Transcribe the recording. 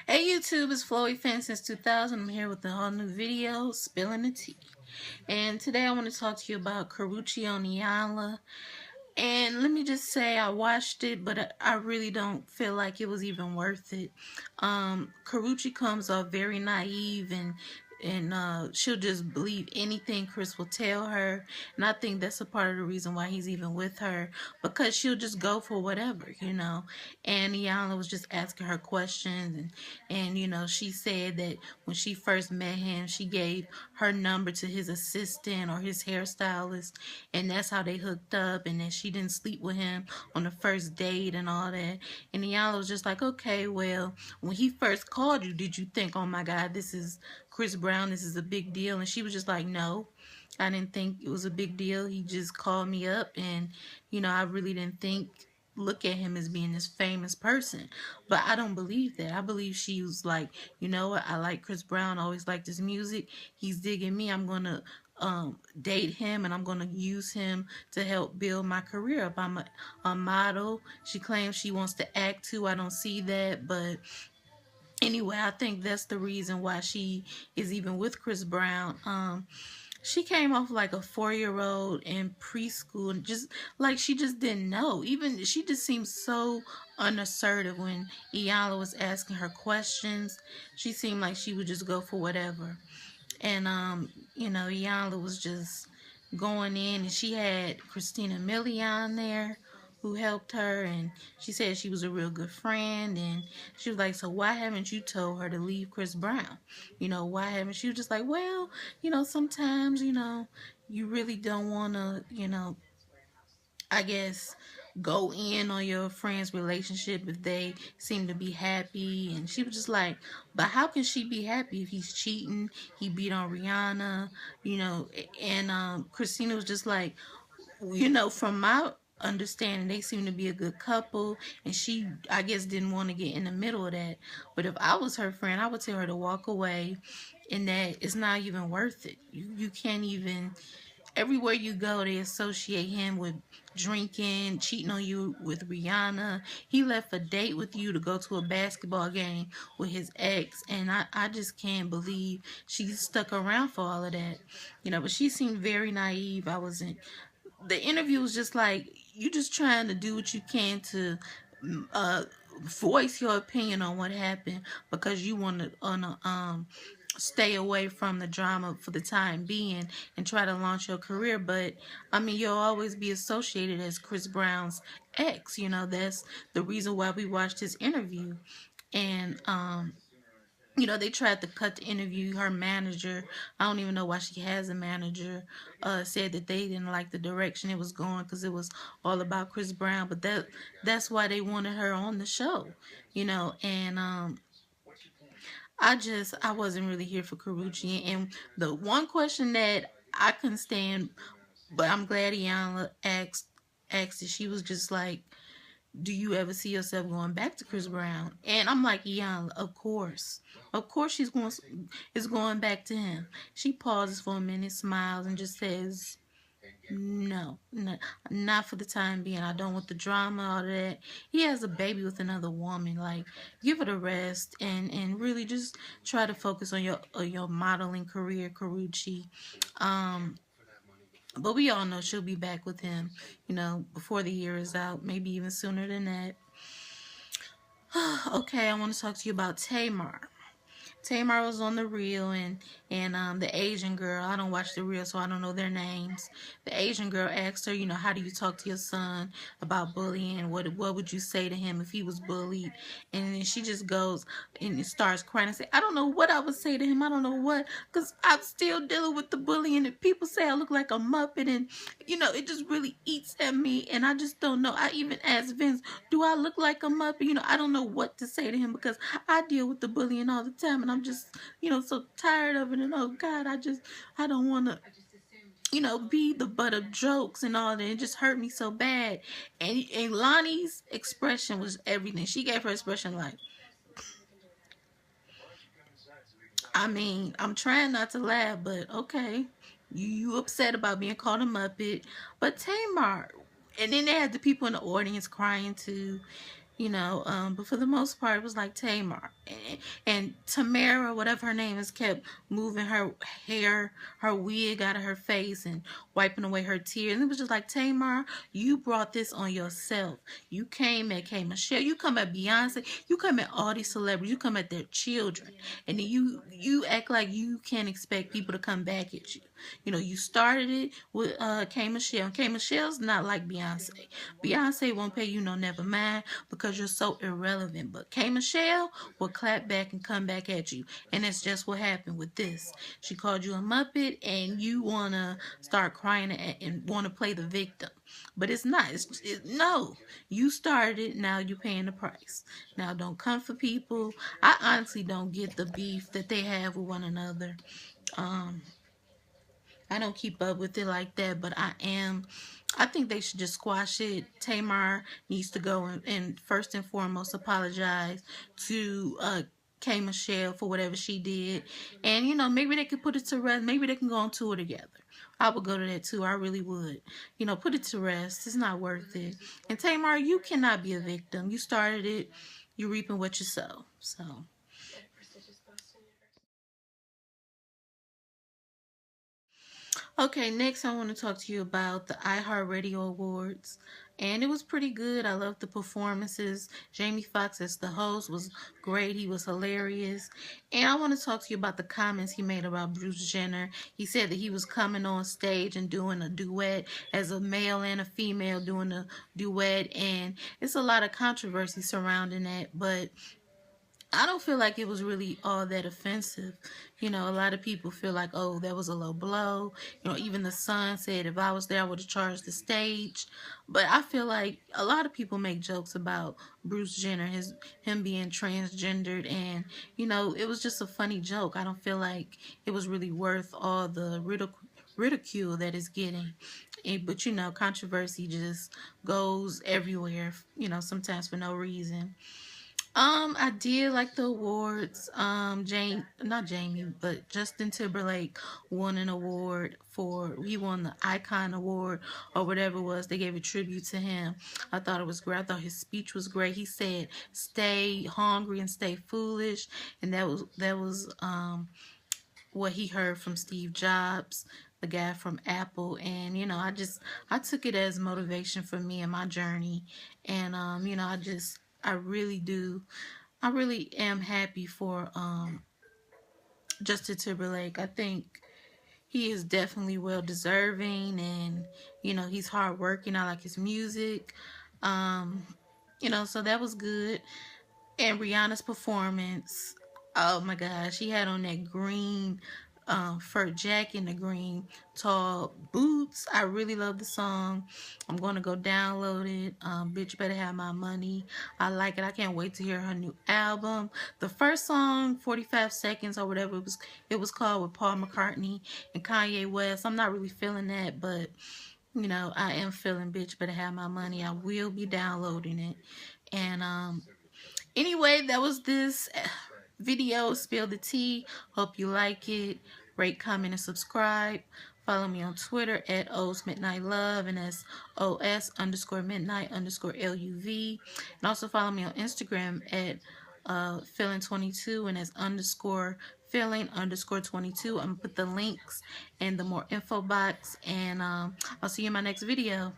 Hey YouTube, it's Flowy Fan since 2000. I'm here with a whole new video, Spilling the Tea. And today I want to talk to you about Karrueche on Iyanla. And let me just say, I watched it, but I really don't feel like it was even worth it. Karrueche comes off very naive and she'll just believe anything Chris will tell her. And I think that's a part of the reason why he's even with her, because she'll just go for whatever. And Iyanla was just asking her questions, and she said that when she first met him, she gave her number to his assistant or his hairstylist, and that's how they hooked up, and then she didn't sleep with him on the first date and all that. And Iyanla was just like, okay, well, when he first called you, did you think, oh my God, this is Chris Brown, this is a big deal? And she was just like, no, I didn't think it was a big deal. He just called me up, and I really didn't look at him as being this famous person. But I don't believe that. I believe she was like, you know what, I like Chris Brown, I always liked his music, he's digging me, I'm gonna date him, and I'm gonna use him to help build my career up. I'm a model. She claims she wants to act too. I don't see that, but anyway, I think that's the reason why she is even with Chris Brown. She came off like a 4-year-old in preschool, and just like she just didn't know. Even she just seemed so unassertive when Iyanla was asking her questions. She seemed like she would just go for whatever. And Iyanla was just going in, and she had Christina Milian there who helped her, and she said she was a real good friend. And she was like, so why haven't you told her to leave Chris Brown? Why haven't she? Was just like, well, sometimes you really don't want to, I guess, go in on your friend's relationship if they seem to be happy. And she was just like, but how can she be happy if he's cheating? He beat on Rihanna, and Christina was just like, from my understanding, they seem to be a good couple, and she, I guess, didn't want to get in the middle of that. But if I was her friend, I would tell her to walk away, and that it's not even worth it. You can't even, everywhere you go, they associate him with drinking, cheating on you with Rihanna. He left a date with you to go to a basketball game with his ex, and I just can't believe she stuck around for all of that. But she seemed very naive. The interview was just like, you just trying to do what you can to uh, voice your opinion on what happened, because you want to stay away from the drama for the time being and try to launch your career. But I mean, you'll always be associated as Chris Brown's ex. That's the reason why we watched his interview. And they tried to cut the interview. Her manager, I don't even know why she has a manager, said that they didn't like the direction it was going, because it was all about Chris Brown. But that's why they wanted her on the show, and I wasn't really here for Karrueche. And the one question that I couldn't stand, but I'm glad Iyanla asked it, she was just like, do you ever see yourself going back to Chris Brown? And I'm like, Iyanla, of course. Of course she's going back to him. She pauses for a minute, smiles, and just says, no, not for the time being. I don't want the drama, all that. He has a baby with another woman. Like, give it a rest, and really just try to focus on your modeling career, Karrueche. But we all know she'll be back with him, before the year is out, maybe even sooner than that. Okay, I want to talk to you about Tamar. Tamar was on The Real, and the Asian girl, I don't watch The Real, so I don't know their names. The Asian girl asked her, how do you talk to your son about bullying? What would you say to him if he was bullied? And then she just goes and starts crying and say, I don't know what I would say to him. I don't know what, because I'm still dealing with the bullying, and people say I look like a Muppet, and it just really eats at me, and I just don't know. I even asked Vince, do I look like a Muppet? I don't know what to say to him, because I deal with the bullying all the time, and I'm just, so tired of it. And oh God, I don't want to, be the butt of jokes and all that. It just hurt me so bad. And Lonnie's expression was everything. She gave her expression like, I mean, I'm trying not to laugh, but okay, you upset about being called a Muppet. But Tamar, and then they had the people in the audience crying too, but for the most part, it was like, Tamar, and Tamara, whatever her name is, kept moving her hair, her wig out of her face and wiping away her tears. And it was just like, Tamar, you brought this on yourself. You came at K Michelle, you come at Beyonce, you come at all these celebrities, you come at their children, and then you act like you can't expect people to come back at you. You know, you started it with K Michelle. K Michelle's not like Beyonce. Beyonce won't pay you no never mind because you're so irrelevant. But K Michelle will clap back and come back at you. And that's just what happened with this. She called you a Muppet and you want to start crying and want to play the victim. But it's not. No. You started it. Now you're paying the price. Now don't come for people. I honestly don't get the beef that they have with one another. I don't keep up with it like that, but I think they should just squash it. Tamar needs to go and first and foremost apologize to K Michelle for whatever she did. And, you know, maybe they could put it to rest. Maybe they can go on tour together. I would go to that too. I really would. You know, put it to rest. It's not worth it. And Tamar, you cannot be a victim. You started it. You're reaping what you sow. So. Okay, next I want to talk to you about the iHeartRadio Awards. And it was pretty good. I loved the performances. Jamie Foxx as the host was great. He was hilarious. And I want to talk to you about the comments he made about Bruce Jenner. He said that he was coming on stage and doing a duet as a male and a female doing a duet. And it's a lot of controversy surrounding that. But I don't feel like it was really all that offensive. You know, a lot of people feel like, oh, that was a low blow. You know, even the Sun said if I was there, I would have charged the stage. But I feel like a lot of people make jokes about Bruce Jenner, him being transgendered, and you know, it was just a funny joke. I don't feel like it was really worth all the ridicule that it's getting. But you know, controversy just goes everywhere. You know, sometimes for no reason. I did like the awards. Not Jamie, but Justin Timberlake won an award he won the Icon Award or whatever it was. They gave a tribute to him. I thought it was great. I thought his speech was great. He said, "Stay hungry and stay foolish," and that was what he heard from Steve Jobs, the guy from Apple. And you know, I took it as motivation for me and my journey. And you know, I really do. I really am happy for Justin Timberlake. I think he is definitely well deserving, and you know, he's hardworking. I like his music. Um, you know, so that was good. And Rihanna's performance, oh my gosh, she had on that green fur jacket and the green tall boots. I really love the song. I'm going to go download it. Bitch Better Have My Money. I like it. I can't wait to hear her new album. The first song, 45 Seconds or whatever it was called, with Paul McCartney and Kanye West. I'm not really feeling that, but you know, I am feeling Bitch Better Have My Money. I will be downloading it. And anyway, that was this video, Spill the Tea. Hope you like it. Rate, comment, and subscribe. Follow me on Twitter at O's Midnight Love, and that's OS_midnight_LUV. And also follow me on Instagram at feeling22, and that's _feeling_22. I'm gonna put the links in the more info box, and I'll see you in my next video.